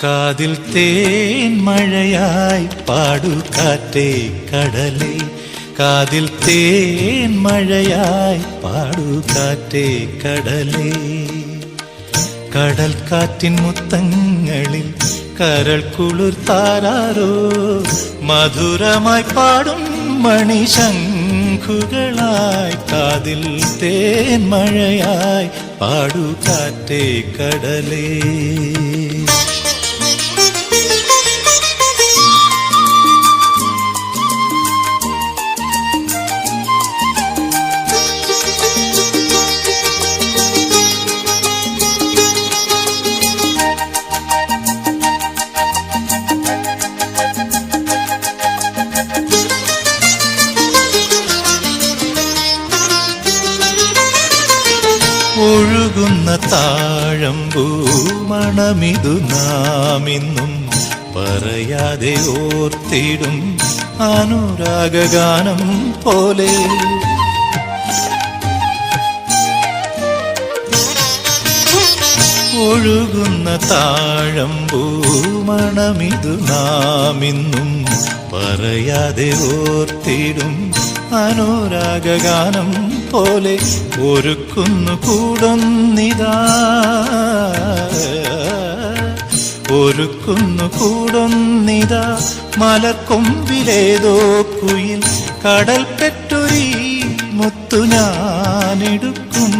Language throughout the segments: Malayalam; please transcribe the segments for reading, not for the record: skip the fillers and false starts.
കാതിൽ തേൻ മഴയായി പാടു കാറ്റേ കടലേ, കാതിൽ തേൻ മഴയായി പാടു കാറ്റേ കടലേ. കടൽ കാറ്റിൻ മുത്തങ്ങളിൽ കരൾ കുളിർത്താരോ, മധുരമായി പാടും മണിശംഖുകളായി. കാതിൽ തേൻ മഴയായി പാടു കാറ്റേ കടലേ. ഒഴുകുന്ന താഴമ്പൂ മണമിതു നാമിന്നും പറയാതെ ഓർത്തിടും അനുരാഗഗാനം പോലെ. ഒഴുകുന്ന താഴമ്പൂ മണമിതു നാമിന്നും പറയാതെ ഓർത്തിടും അനുരാഗഗാനം പോലെ. ഒരുക്കുന്നു കൂടൊന്നിതാ, ഒരുക്കുന്നു കൂടൊന്നിതാ, മലക്കൊമ്പിലേതോ കുയിൽ കടൽ പെറ്റൊരീ മുത്തു ഞാനെടുക്കും.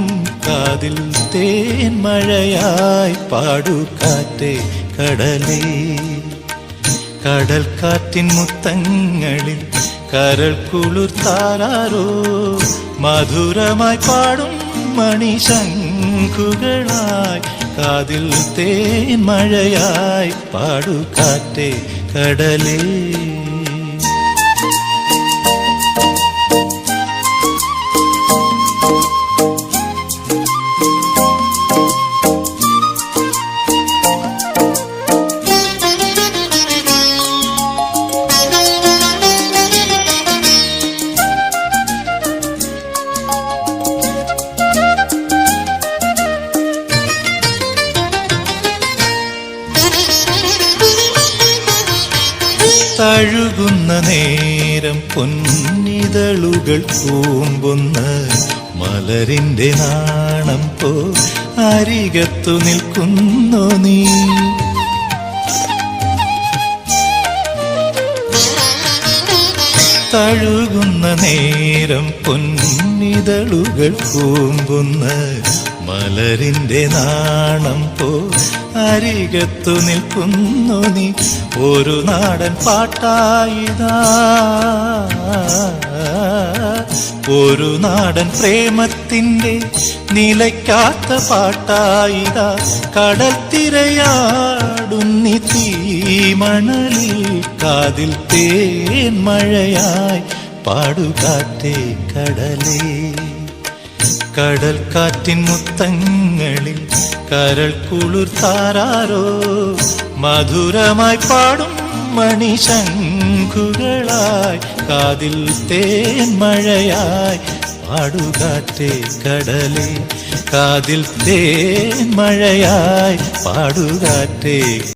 കാതിൽ തേൻ മഴയായി പാടു കാറ്റേ കടലേ. കടൽ കാറ്റിൻ മുത്തങ്ങളിൽ കരൾ കുളിർത്താരോ, മധുരമായി പാടും മണിശംഖുകളായി. കാതിൽ തേൻ മഴയായി പാടു കാറ്റേ കടലേ. തഴുകുന്ന നേരം പൊന്നിതളുകൾ കൂമ്പുന്ന മലരിന്റെ നാണം പോ അരികത്തു നിൽക്കുന്നു നീ. തഴുകുന്ന നേരം പൊന്നിതളുകൾ കൂമ്പുന്ന മലരിന്റെ നാണം പോ അരികത്തു നിൽക്കുന്നു നീ. ഒരു നാടൻ പാട്ടായിതാ, ഒരു നാടൻ പ്രേമത്തിൻ്റെ നിലയ്ക്കാത്ത പാട്ടായിതാ. കടൽ തിരയാടുന്നി തീമണലിൽ കാതിൽ തേൻ മഴയായി പാടുകാറ്റേ കടലേ. കടൽ കാറ്റിൻ മുത്തങ്ങളിൽ കരൾ കുളിർത്താരോ, മധുരമായി പാടും മണിശംഖുകളായി. കാതിൽ തേൻ മഴയായി പാടുകാറ്റേ കടലേ. കാതിൽ തേൻ മഴയായി പാടുകാറ്റേ